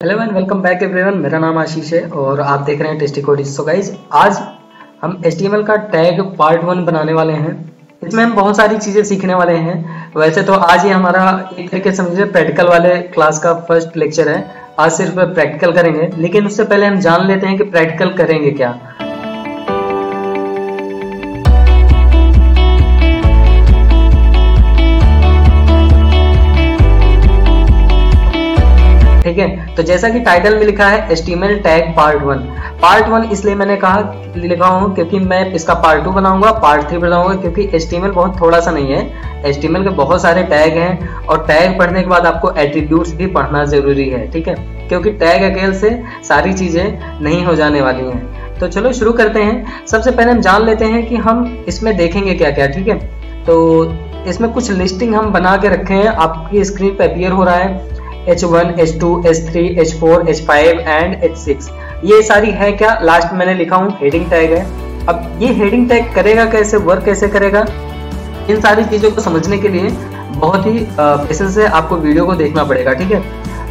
Hello and welcome back everyone. मेरा नाम आशीष है और आप देख रहे हैं टेस्टी कोडिंग। सो गाइज, आज हम HTML का टैग पार्ट 1 बनाने वाले हैं। इसमें हम बहुत सारी चीजें सीखने वाले हैं। वैसे तो आज ये हमारा एक तरीके से समझिए प्रैक्टिकल वाले क्लास का फर्स्ट लेक्चर है। आज सिर्फ प्रैक्टिकल करेंगे, लेकिन उससे पहले हम जान लेते हैं कि प्रैक्टिकल करेंगे क्या। ठीक है, तो जैसा कि टाइटल में लिखा है HTML टैग पार्ट 1। पार्ट 1 इसलिए मैंने लिखा हूँ क्योंकि मैं इसका पार्ट 2 बनाऊंगा, पार्ट 3 बनाऊंगा, क्योंकि HTML बहुत थोड़ा सा नहीं है। HTML के बहुत सारे टैग हैं और टैग पढ़ने के बाद आपको एट्रीब्यूट्स भी पढ़ना जरूरी है। ठीक है, क्योंकि टैग अकेले से सारी चीजें नहीं हो जाने वाली हैं। तो चलो शुरू करते हैं। सबसे पहले हम जान लेते हैं कि हम इसमें देखेंगे क्या क्या। ठीक है, तो इसमें कुछ लिस्टिंग हम बना के रखे हैं, आपकी स्क्रीन पे अपीयर हो रहा है। H1, H2, H3, H4, H5 and H6 ये सारी है क्या। लास्ट मैंने लिखा हूँ हेडिंग टैग है। अब ये हेडिंग टैग करेगा कैसे, वर्क कैसे करेगा, इन सारी चीजों को समझने के लिए बहुत ही पेशेंस से आपको वीडियो को देखना पड़ेगा। ठीक है,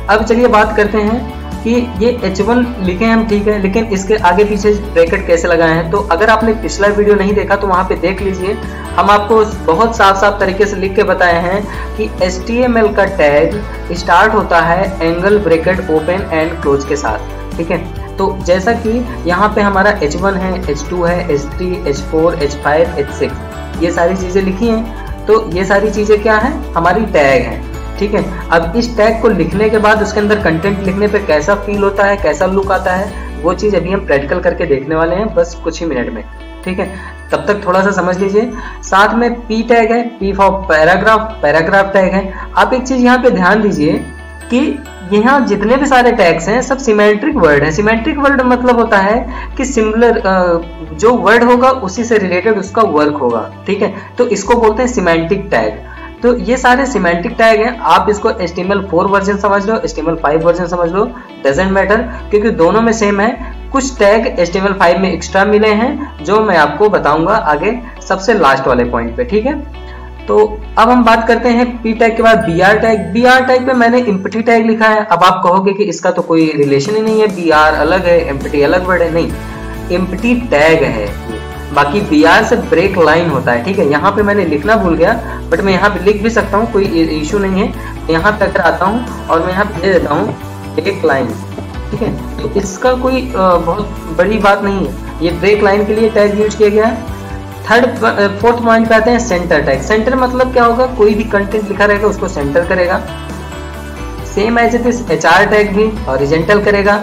अब चलिए बात करते हैं कि ये H1 लिखे हैं हम, ठीक है, लेकिन इसके आगे पीछे ब्रैकेट कैसे लगाए हैं। तो अगर आपने पिछला वीडियो नहीं देखा तो वहां पे देख लीजिए। हम आपको बहुत साफ साफ तरीके से लिख के बताए हैं कि HTML का टैग स्टार्ट होता है angle bracket open and close के साथ। ठीक है, तो जैसा कि यहाँ पे हमारा H1 है, H2 है, H3, H4, H5, H6 ये सारी चीजें लिखी हैं। तो ये सारी चीजें क्या है, हमारी टैग है। ठीक है, अब इस टैग को लिखने के बाद उसके अंदर कंटेंट लिखने पे कैसा फील होता है, कैसा लुक आता है, वो चीज अभी हम प्रैक्टिकल करके देखने वाले हैं बस कुछ ही मिनट में। ठीक है, तब तक थोड़ा सा समझ लीजिए। साथ में P टैग है, P for paragraph, paragraph tag है। आप एक चीज यहाँ पे ध्यान दीजिए कि यहाँ जितने भी सारे टैग्स हैं सब सिमेट्रिक वर्ड है। सिमेट्रिक वर्ड मतलब होता है कि सिमिलर जो वर्ड होगा उसी से रिलेटेड उसका वर्क होगा। ठीक है, तो इसको बोलते हैं सिमेंटिक टैग। तो ये सारे सिमेंटिक टैग हैं। आप इसको HTML4 वर्जन समझ लो, HTML5 वर्जन समझ लो, डजेंट मैटर, क्योंकि दोनों में सेम है। कुछ टैग HTML5 में एक्स्ट्रा मिले हैं जो मैं आपको बताऊंगा आगे सबसे लास्ट वाले पॉइंट पे। ठीक है, तो अब हम बात करते हैं P टैग के बाद BR टैग। BR टैग पे मैंने एम्प्टी टैग लिखा है। अब आप कहोगे कि इसका तो कोई रिलेशन ही नहीं है, BR अलग है, एम्प्टी अलग वर्ड है। नहीं, एम्प्टी टैग है। बाकी BR से ब्रेक लाइन होता है। ठीक है, यहाँ पे मैंने लिखना भूल गया, बट मैं यहाँ पे लिख भी सकता हूँ, कोई इशू नहीं है। यहाँ पे अगर आता हूँ और मैं यहाँ पे दे देता हूँ ब्रेक लाइन। ठीक है, तो इसका कोई बहुत बड़ी बात नहीं है, ये ब्रेक लाइन के लिए टैग यूज किया गया है। फोर्थ पॉइंट पे आते हैं सेंटर टैग। सेंटर मतलब क्या होगा, कोई भी कंटेंट लिखा रहेगा उसको सेंटर करेगा। Same as it is HR tag भी हॉरिजॉन्टल करेगा।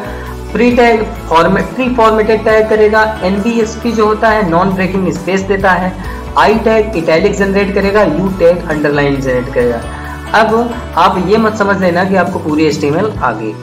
Pre tag pre formatted tag करेगा। NBSP जो होता है नॉन ब्रेकिंग स्पेस देता है। I टैग इटैलिक जनरेट करेगा। U टैग अंडरलाइन जनरेट करेगा। अब आप ये मत समझ लेना कि आपको पूरी HTML आ गई।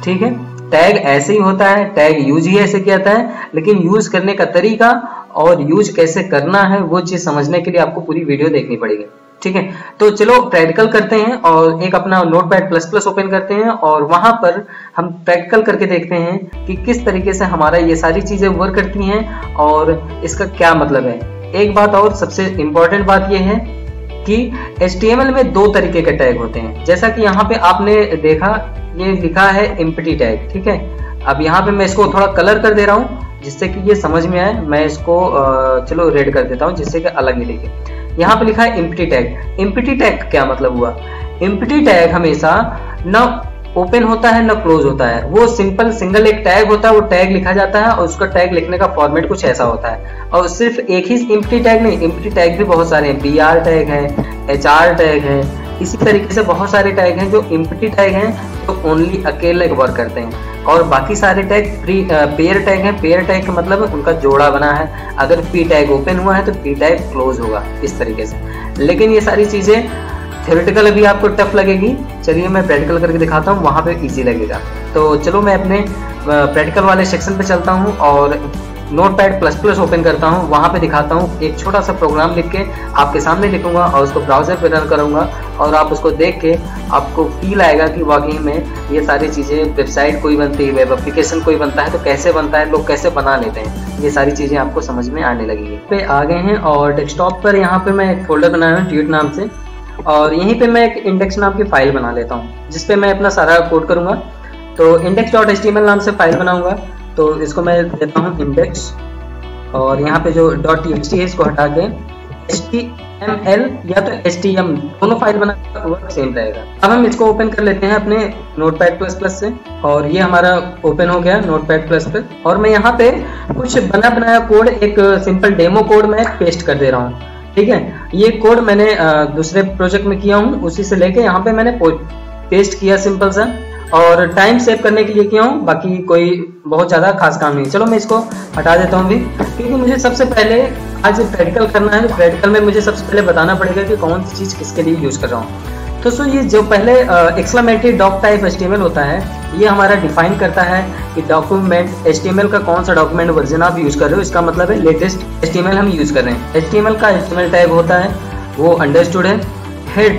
ठीक है, टैग ऐसे ही होता है, टैग यूज ही ऐसे किया जाता है, लेकिन यूज करने का तरीका और यूज कैसे करना है वो चीज समझने के लिए आपको पूरी वीडियो देखनी पड़ेगी। ठीक है, तो चलो प्रैक्टिकल करते हैं और एक अपना Notepad++ ओपन करते हैं और वहां पर हम प्रैक्टिकल करके देखते हैं कि किस तरीके से हमारा ये सारी चीजें वर्क करती हैं और इसका क्या मतलब है। एक बात और सबसे इंपॉर्टेंट बात ये है कि HTML में दो तरीके के टैग होते हैं। जैसा कि यहाँ पे आपने देखा, ये लिखा है एम्प्टी टैग। ठीक है, अब यहाँ पे मैं इसको थोड़ा कलर कर दे रहा हूँ जिससे कि ये समझ में आए। मैं इसको चलो रेड कर देता हूँ जिससे कि अलग नहीं दिखे। यहाँ पे लिखा है एम्प्टी टैग। एम्प्टी टैग क्या मतलब हुआ, एम्प्टी टैग हमेशा न ओपन होता है न क्लोज होता है। वो सिंपल सिंगल एक टैग होता है, वो टैग लिखा जाता है और उसका टैग लिखने का फॉर्मेट कुछ ऐसा होता है। और सिर्फ एक ही एम्प्टी टैग नहीं, एम्प्टी टैग भी बहुत सारे हैं। BR टैग है, HR टैग है, इसी तरीके से बहुत सारे टैग हैं जो एम्प्टी टैग हैं, जो ओनली अकेले वर्क करते हैं। और बाकी सारे टैग पेयर टैग हैं। पेयर टैग का मतलब उनका जोड़ा बना है। अगर P टैग ओपन हुआ है तो P टैग क्लोज होगा, इस तरीके से। लेकिन ये सारी चीजें थ्योरेटिकल अभी आपको टफ लगेगी। चलिए मैं प्रैक्टिकल करके दिखाता हूँ, वहां पे इजी लगेगा। तो चलो मैं अपने प्रैक्टिकल वाले सेक्शन पे चलता हूँ और Notepad++ ओपन करता हूँ। वहां पे दिखाता हूँ, एक छोटा सा प्रोग्राम लिख के आपके सामने लिखूंगा और उसको ब्राउजर पे रन करूंगा और आप उसको देख के आपको फील आएगा कि वाकई में ये सारी चीजें, वेबसाइट कोई बनती है, वेब एप्लीकेशन कोई बनता है तो कैसे बनता है, लोग कैसे बना लेते हैं, ये सारी चीजें आपको समझ में आने लगेंगी। पे आ गए हैं और डेस्कटॉप पर यहाँ पे मैं एक फोल्डर बनाया हूँ ट्यूट नाम से, और यहीं पे मैं एक इंडेक्स नाम की फाइल बना लेता हूँ जिसपे मैं अपना सारा कोड करूंगा। तो index.html नाम से फाइल बनाऊंगा, तो इसको मैं देता हूँ इंडेक्स, और यहाँ पे जो .txt है इसको हटा के html या तो htm दोनों फाइल बना वर्क सेम रहेगा। अब हम इसको ओपन कर लेते हैं अपने Notepad++ से, और ये हमारा ओपन हो गया Notepad++। और मैं यहाँ पे कुछ बना बनाया कोड, एक सिंपल डेमो कोड मैं पेस्ट कर दे रहा हूँ, ठीक है। ये कोड मैंने दूसरे प्रोजेक्ट में किया हूँ, उसी से लेके यहाँ पे मैंने पेस्ट किया सिंपल सा, और टाइम सेव करने के लिए किया हूँ, बाकी कोई बहुत ज़्यादा खास काम नहीं। चलो मैं इसको हटा देता हूँ भी, क्योंकि मुझे सबसे पहले आज प्रैक्टिकल करना है। तो प्रैक्टिकल में मुझे सबसे पहले बताना पड़ेगा कि कौन सी चीज़ किसके लिए यूज़ कर रहा हूँ। तो ये जो पहले एक्सक्लेमेटरी डॉक टाइप HTML होता है, ये हमारा डिफाइन करता है कि डॉक्यूमेंट HTML का कौन सा डॉक्यूमेंट वर्जन आप यूज़ कर रहे हो। इसका मतलब है लेटेस्ट HTML हम यूज़ कर रहे हैं। HTML का HTML टैग होता है, वो अंडरस्टूड है। हेड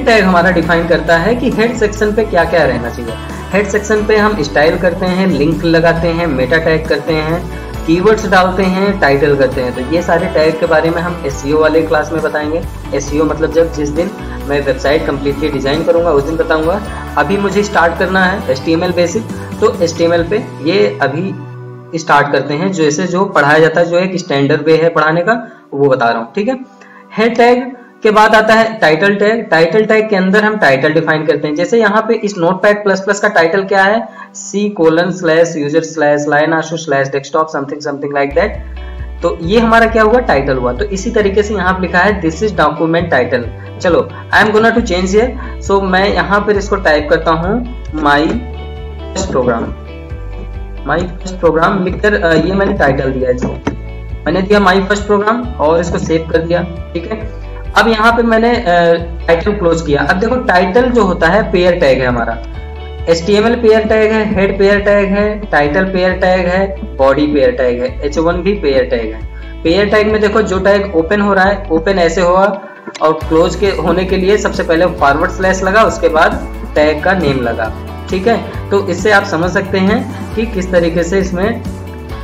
टैग हमारा डिफाइन करता है कि हेड सेक्शन पे क्या क्या रहना चाहिए। हेड सेक्शन पे हम स्टाइल करते हैं, लिंक लगाते हैं, मेटा टैग करते हैं, कीवर्ड्स डालते हैं, टाइटल करते हैं। तो ये सारे टैग के बारे में हम SEO वाले क्लास में बताएंगे। SEO मतलब जिस दिन मैं वेबसाइट कम्प्लीटली डिजाइन करूंगा उस दिन बताऊंगा। अभी मुझे स्टार्ट करना है HTML बेसिक, तो HTML पे ये अभी स्टार्ट करते हैं, जैसे जो पढ़ाया जाता है, जो एक स्टैंडर्ड वे है पढ़ाने का, वो बता रहा हूँ, ठीक है। हेड टैग के बाद आता है टाइटल टैग। टाइटल टैग के अंदर हम टाइटल डिफाइन करते हैं। जैसे यहाँ पे इस Notepad++ का टाइटल क्या है, C:/user/line_desktop समथिंग लाइक दैट। तो ये हमारा क्या हुआ, टाइटल हुआ। तो इसी तरीके से यहाँ पे लिखा है दिस इज डॉक्यूमेंट टाइटल। चलो I am gonna to change here, so मैं यहाँ पर इसको टाइप करता हूँ माई फर्स्ट प्रोग्राम लिखकर ये मैंने टाइटल दिया है, मैंने दिया माई फर्स्ट प्रोग्राम और इसको सेव कर दिया, ठीक है। अब यहाँ पे मैंने टाइटल क्लोज किया। अब देखो टाइटल जो होता है पेयर टैग है हमारा, HTML पेयर टैग है, हेड पेयर टैग है, टाइटल पेयर टैग है, बॉडी पेयर टैग है, H1 भी पेयर टैग है। पेयर टैग में देखो जो टैग ओपन हो रहा है, ओपन ऐसे हुआ, और क्लोज के होने के लिए सबसे पहले फॉरवर्ड स्लैश लगा, उसके बाद टैग का नेम लगा, ठीक है। तो इससे आप समझ सकते हैं कि किस तरीके से इसमें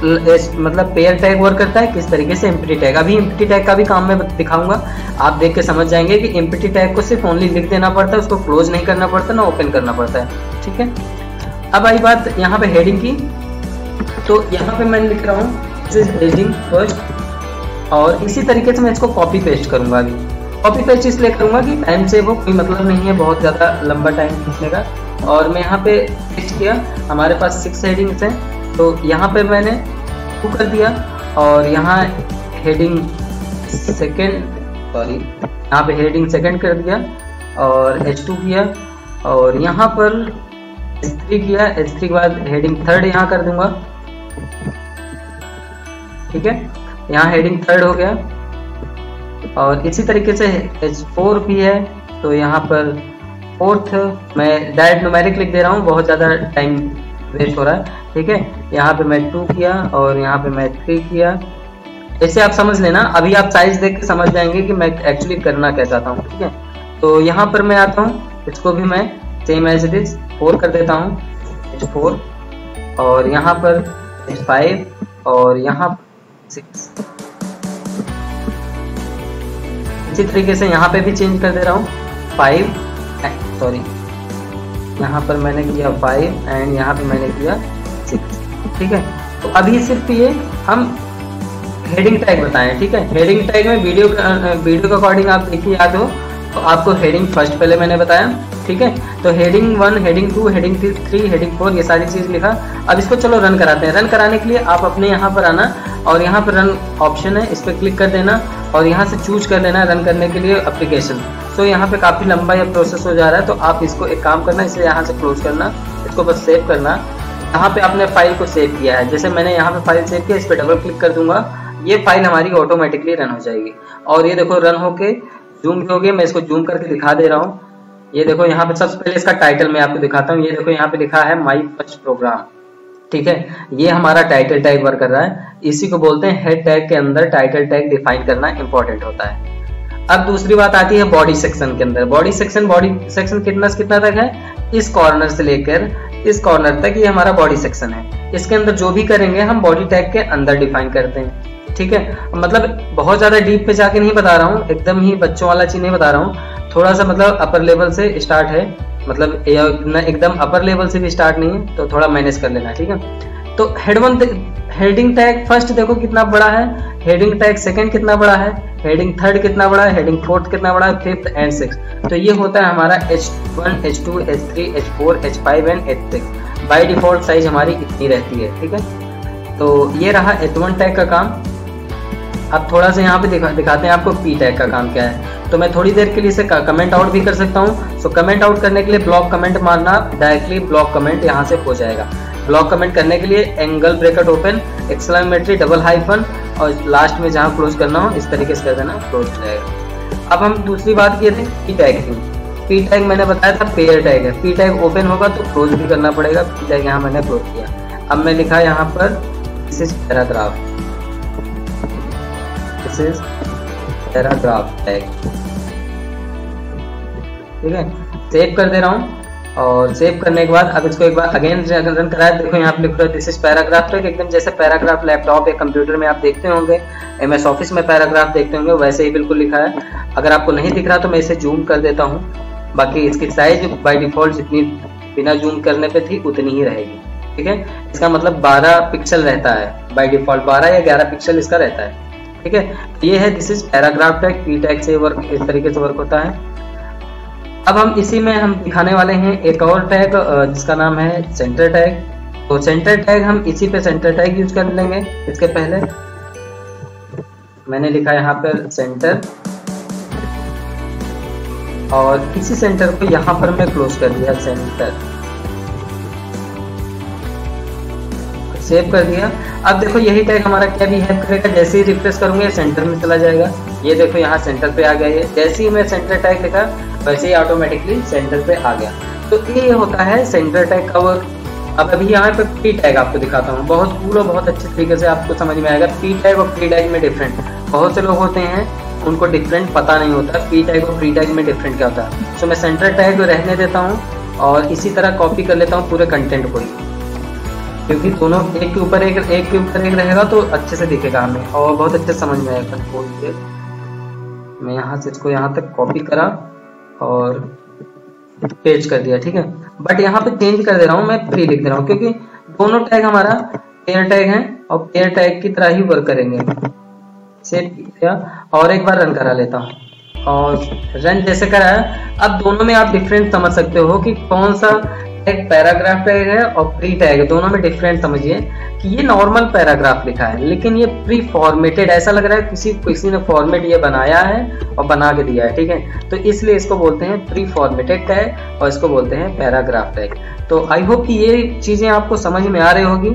मतलब पेयर टैग वर्क करता है, किस तरीके से एम्प्टी टैग। अभी एम्प्टी टैग का भी काम मैं दिखाऊंगा, आप देख के समझ जाएंगे कि एम्प्टी टैग को सिर्फ ओनली लिख देना पड़ता है, उसको क्लोज नहीं करना पड़ता, ना ओपन करना पड़ता है, ठीक है। अब आई बात यहाँ पे हेडिंग की, तो यहाँ पे मैं लिख रहा हूँ हेडिंग फर्स्ट, और इसी तरीके से मैं इसको कॉपी पेस्ट करूंगा। अभी कॉपी पेस्ट इसलिए करूंगा कि टाइम से वो कोई मतलब नहीं है बहुत ज़्यादा लंबा टाइम खींचने का। और मैं यहाँ पे पेस्ट किया, हमारे पास 6 हेडिंग्स हैं, तो यहाँ पे मैंने 2 कर दिया, और यहाँ हेडिंग सेकंड कर दिया, और H2 किया, और यहाँ पर H3 किया। H3 के बाद हेडिंग थर्ड यहाँ कर दूंगा, ठीक है। यहाँ हेडिंग थर्ड हो गया, और इसी तरीके से H4 भी है, तो यहाँ पर फोर्थ मैं डायरेक्ट न्यूमेरिक लिख दे रहा हूँ, बहुत ज़्यादा टाइम वेस्ट हो रहा है, ठीक है। यहाँ पे मैं 2 किया, और यहाँ पे मैं 3 किया। ऐसे आप समझ लेना, अभी आप साइज देख के समझ जाएंगे कि मैं एक्चुअली करना क्या चाहता हूँ, ठीक है। तो यहाँ पर मैं आता हूँ, इसको भी मैं सेम एज इट इज 4 कर देता हूँ, H4, और यहाँ पर H5, और यहाँ 6। इसी तरीके से यहाँ पे भी चेंज कर दे रहा हूँ, 5, सॉरी यहाँ पर मैंने किया 5, एंड यहाँ पे मैंने किया 6, ठीक है। तो अभी सिर्फ ये हम हेडिंग टैग बताएं, ठीक है। हेडिंग टैग में वीडियो के अकॉर्डिंग आप देखिए, याद हो तो आपको हेडिंग फर्स्ट पहले मैंने बताया, ठीक है। तो हेडिंग 1, हेडिंग 2, हेडिंग 3, हेडिंग 4, ये सारी चीज लिखा। अब इसको चलो रन कराते हैं। रन कराने के लिए आप अपने यहाँ पर आना, और यहाँ पर रन ऑप्शन है, इस पर क्लिक कर देना, और यहाँ से चूज कर लेना रन करने के लिए एप्लीकेशन। तो यहाँ पे काफी लंबा ये प्रोसेस हो जा रहा है, तो आप इसको एक काम करना, इसे यहाँ से क्लोज करना, इसको बस सेव करना। यहाँ पे आपने फाइल को सेव किया है, जैसे मैंने यहाँ पे फाइल सेव किया, इस पर डबल क्लिक कर दूंगा, ये फाइल हमारी ऑटोमेटिकली रन हो जाएगी। और ये देखो रन होके जूम भी हो गया, मैं इसको जूम करके दिखा दे रहा हूँ। ये देखो यहाँ पे सबसे पहले इसका टाइटल मैं आपको दिखाता हूँ। ये देखो यहाँ पे लिखा है माई फर्स्ट प्रोग्राम, ठीक है। ये हमारा टाइटल टैग वर्क कर रहा है। इसी को बोलते हैं हेड टैग के अंदर टाइटल टैग डिफाइन करना इंपॉर्टेंट होता है। अब दूसरी बात आती है बॉडी सेक्शन के अंदर। बॉडी सेक्शन कितना से कितना तक है, इस कॉर्नर से लेकर इस कॉर्नर तक ये हमारा बॉडी सेक्शन है। इसके अंदर जो भी करेंगे हम बॉडी टैग के अंदर डिफाइन करते हैं, ठीक है। मतलब बहुत ज्यादा डीप पे जाके नहीं बता रहा हूँ, एकदम ही बच्चों वाला चीज नहीं बता रहा हूँ, थोड़ा सा मतलब अपर लेवल से स्टार्ट है। मतलब एकदम अपर लेवल से भी स्टार्ट नहीं है, तो थोड़ा मैनेज कर लेना, ठीक है। तो हेडिंग टैग फर्स्ट देखो कितना बड़ा है, हेडिंग टैग सेकंड कितना बड़ा है, हेडिंग थर्ड कितना बड़ा है, हेडिंग फोर्थ कितना बड़ा है, फिफ्थ एंड सिक्स। तो ये होता है हमारा H1, H2, H3, H4, H5 and H6। By default size हमारी इतनी रहती है, ठीक है। तो ये रहा H1 टैग का काम। अब थोड़ा सा यहाँ पे दिखाते हैं आपको P टैग का काम क्या है। तो मैं थोड़ी देर के लिए इसे कमेंट आउट भी कर सकता हूँ। सो कमेंट आउट करने के लिए ब्लॉक कमेंट मारना, डायरेक्टली ब्लॉक कमेंट यहाँ से हो जाएगा। ब्लॉक कमेंट करने के लिए angle bracket open, exclamatory double hyphen, और लास्ट में जहाँ क्लोज करना हो इस तरीके से कर देना, क्लोज हो जाएगा। अब हम दूसरी बात किए थे P टैग की। P टैग मैंने बताया था पेयर टैग है। P टैग ओपन होगा तो क्लोज भी करना पड़ेगा। P टैग यहाँ मैंने क्लोज किया। अब मैं लिखा यहाँ पर this is paragraph, this is paragraph tag, ठीक है। सेव कर दे रहा हूँ, और सेव करने के बाद अब इसको एक बार अगेन रन कराया। देखो यहाँ पे लिख रहा है दिस इज पैराग्राफ टैग, एकदम जैसे पैराग्राफ लैपटॉप या कंप्यूटर में आप देखते होंगे, MS ऑफिस में पैराग्राफ देखते होंगे, वैसे ही बिल्कुल लिखा है। अगर आपको नहीं दिख रहा तो मैं इसे जूम कर देता हूँ। बाकी इसकी साइज बाय डिफॉल्ट जितनी बिना जूम करने पे थी उतनी ही रहेगी, ठीक है। इसका मतलब 12 पिक्सल रहता है बाय डिफॉल्ट, 12 या 11 पिक्सल इसका रहता है, ठीक है। ये है this is paragraph tag. P tag से वर्क इस तरीके से वर्क होता है। अब हम इसी में हम दिखाने वाले हैं एक और टैग जिसका नाम है सेंटर टैग। तो सेंटर टैग हम इसी पे सेंटर टैग यूज कर लेंगे। इसके पहले मैंने लिखा यहाँ पर सेंटर, और इसी सेंटर को यहाँ पर मैं क्लोज कर दिया, सेंटर, सेव कर दिया। अब देखो यही टैग हमारा क्या भी हेल्प करेगा, जैसे ही रिफ्रेश करूंगा सेंटर में चला जाएगा। ये देखो यहाँ सेंटर पे आ गया है। जैसे ही मैं सेंटर टैग लिखा वैसे ही ऑटोमेटिकली सेंटर पे आ गया। तो ये होता है सेंटर टैग का वर्क। अब अभी यहाँ पे P टैग आपको दिखाता हूँ, बहुत अच्छे तरीके से आपको समझ में आएगा। P टैग और P टैग में डिफरेंट, बहुत से लोग होते हैं उनको डिफरेंट पता नहीं होता P टैग और P टैग में डिफरेंट क्या होता है। तो मैं सेंटर टैग रहने देता हूँ और इसी तरह कॉपी कर लेता हूँ पूरे कंटेंट को ही, क्योंकि दोनों एक के ऊपर एक रहेगा तो अच्छे से दिखेगा हमें और बहुत अच्छे समझ में आएगा। मैं यहाँ से इसको यहाँ तक कॉपी करा और पेस्ट कर दिया, ठीक है। बट यहाँ पे चेंज कर दे रहा हूँ, मैं प्री लिख दे रहा हूँ, क्योंकि दोनों टैग हमारा पेयर टैग हैं और पेयर टैग की तरह ही वर्क करेंगे। सेव किया और एक बार रन करा लेता हूँ, और रन जैसे कराया अब दोनों में आप डिफरेंट समझ सकते हो कि कौन सा टैग पैराग्राफ टैग है और प्री टैग है। दोनों में डिफरेंट समझिए कि ये नॉर्मल पैराग्राफ लिखा है लेकिन ये प्री फॉर्मेटेड, ऐसा लग रहा है किसी ने फॉर्मेट ये बनाया है और बना के दिया है, ठीक है। तो इसलिए इसको बोलते हैं प्री फॉर्मेटेड टैग और इसको बोलते हैं पैराग्राफ टैग। तो आई होप कि ये चीजें आपको समझ में आ रही होगी।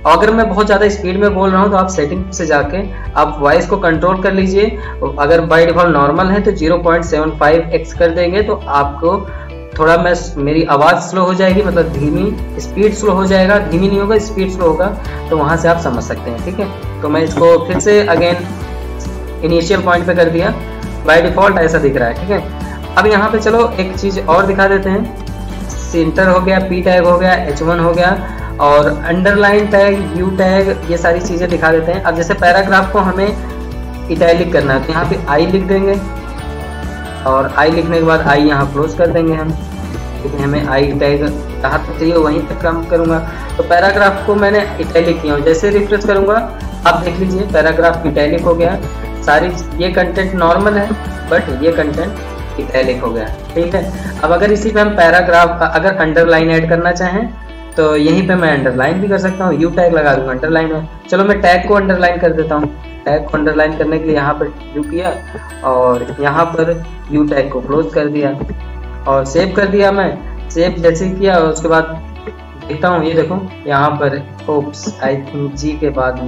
अगर मैं बहुत ज़्यादा स्पीड में बोल रहा हूँ तो आप सेटिंग से जाके आप वॉइस को कंट्रोल कर लीजिए। अगर बाय डिफॉल्ट नॉर्मल है तो 0.75x कर देंगे तो आपको थोड़ा मेरी आवाज़ स्लो हो जाएगी, मतलब धीमी, स्पीड स्लो हो जाएगा, धीमी नहीं होगा स्पीड स्लो होगा, तो वहाँ से आप समझ सकते हैं, ठीक है। तो मैं इसको फिर से अगेन इनिशियल पॉइंट पे कर दिया, बाय डिफॉल्ट ऐसा दिख रहा है, ठीक है। अब यहाँ पे चलो एक चीज़ और दिखा देते हैं। सेंटर हो गया, P टैग हो गया, H1 हो गया, और अंडरलाइन टैग, U टैग, ये सारी चीज़ें दिखा देते हैं। अब जैसे पैराग्राफ को हमें इटैलिक करना है तो यहाँ पे I लिख देंगे, और I लिखने के बाद I यहाँ क्लोज कर देंगे हम, क्योंकि हमें I टैग कहाँ तक चाहिए वहीं तक काम करूँगा। तो पैराग्राफ को मैंने इटैलिक किया हूँ, जैसे रिफ्रेश करूँगा आप देख लीजिए पैराग्राफ इटैलिक हो गया। सारी ये कंटेंट नॉर्मल है बट ये कंटेंट इटैलिक हो गया, ठीक है। अब अगर इसी पे हम पैराग्राफ का अगर अंडरलाइन ऐड करना चाहें तो यहीं पे मैं अंडरलाइन भी कर सकता हूँ, U टैग लगा दूंगा अंडरलाइन में। चलो मैं टैग को अंडरलाइन कर देता हूँ। टैग को अंडरलाइन करने के लिए यहाँ पर U किया और यहाँ पर U टैग को क्लोज कर दिया और सेव कर दिया। मैं सेव जैसे किया उसके बाद देखता हूँ, ये देखो यहाँ पर ओप्स आई थिंक G के बाद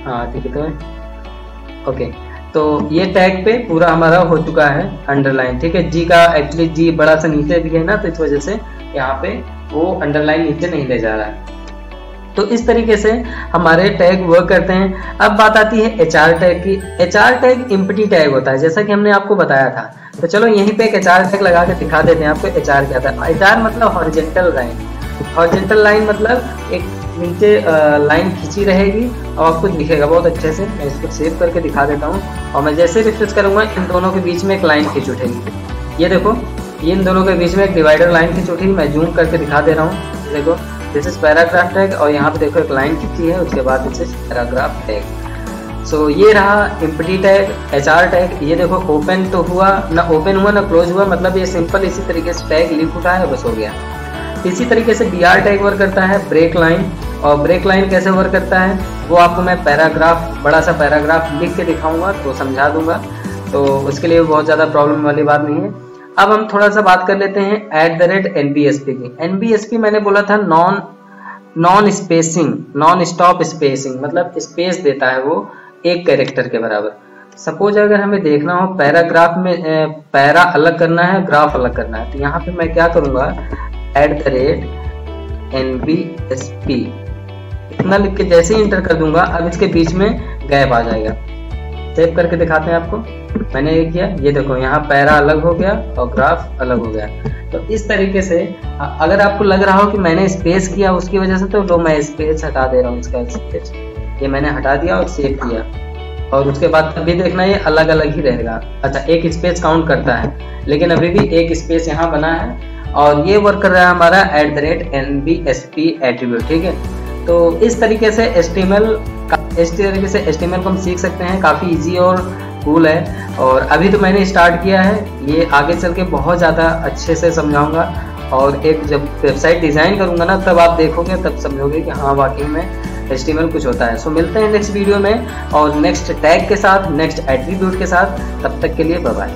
हाँ ठीक है, तो ओके। तो ये टैग पे पूरा हमारा हो चुका है अंडरलाइन, ठीक है। G का एक्चुअली G बड़ा सा नीचे भी है ना, तो इस वजह से यहाँ पे वो अंडरलाइन नीचे नहीं ले जा रहा है। तो इस तरीके से हमारे टैग वर्क करते हैं। अब बात आती है HR टैग की। HR टैग एम्प्टी टैग होता है जैसा कि हमने आपको बताया था। तो चलो यहीं पे एक HR टैग लगा के दिखा देते हैं आपको HR क्या था। HR मतलब हॉरिजॉन्टल लाइन। हॉरिजॉन्टल लाइन मतलब एक नीचे लाइन खींची रहेगी और आपको दिखेगा बहुत अच्छे से। मैं इसको सेव करके दिखा देता हूँ और मैं जैसे रिफ्रेश करूँगा इन दोनों के बीच में एक लाइन खींच उठेगी। ये देखो ये इन दोनों के बीच में एक डिवाइडर लाइन खींच उठी, मैं जूम करके दिखा दे रहा हूँ। देखो दिस इज पैराग्राफ टैग और यहाँ पे देखो एक लाइन खींची है, उसके बाद दिस इज पैराग्राफ टैग। सो ये रहा एम्प्टी टैग, HR टैग। ये देखो ओपन तो हुआ ना, ओपन हुआ ना क्लोज हुआ, मतलब ये सिंपल इसी तरीके से टैग लिख उठा है, बस हो गया। इसी तरीके से BR टैग वर्क करता है, ब्रेक लाइन। और ब्रेक लाइन कैसे वर्क करता है वो आपको मैं पैराग्राफ, बड़ा सा पैराग्राफ लिख के दिखाऊंगा तो समझा दूंगा, तो उसके लिए बहुत ज़्यादा प्रॉब्लम वाली बात नहीं है। अब हम थोड़ा सा बात कर लेते हैं @NBSP की। NBSP मैंने बोला था non spacing, non stop spacing, मतलब स्पेस देता है वो एक कैरेक्टर के बराबर। सपोज अगर हमें देखना हो पैराग्राफ में पैरा अलग करना है, ग्राफ अलग करना है, तो यहाँ पे मैं क्या करूँगा @NBSP इतना लिख के जैसे ही इंटर कर दूंगा, अब इसके बीच में गैप आ जाएगा। सेव करके दिखाते हैं आपको। मैंने ये किया, ये देखो यहाँ पैरा अलग हो गया और ग्राफ अलग हो गया। तो इस तरीके से अगर आपको लग रहा हो कि मैंने स्पेस किया उसकी वजह से, तो लो मैं स्पेस हटा दे रहा हूँ, इसका स्पेस ये मैंने हटा दिया और सेव किया, और उसके बाद अभी देखना ये अलग अलग ही रहेगा। अच्छा एक स्पेस काउंट करता है, लेकिन अभी भी एक स्पेस यहाँ बना है, और ये वर्क कर रहा है हमारा @NBSP एट्रीब्यूट, ठीक है। तो इस तरीके से HTML को हम सीख सकते हैं, काफ़ी इजी और कूल है। और अभी तो मैंने स्टार्ट किया है, ये आगे चल के बहुत ज़्यादा अच्छे से समझाऊंगा, और एक जब वेबसाइट डिज़ाइन करूंगा ना, तब आप देखोगे, तब समझोगे कि हाँ वाकई में HTML कुछ होता है। सो मिलते हैं नेक्स्ट वीडियो में और नेक्स्ट टैग के साथ, नेक्स्ट एट्रीब्यूट के साथ। तब तक के लिए बाय बाय।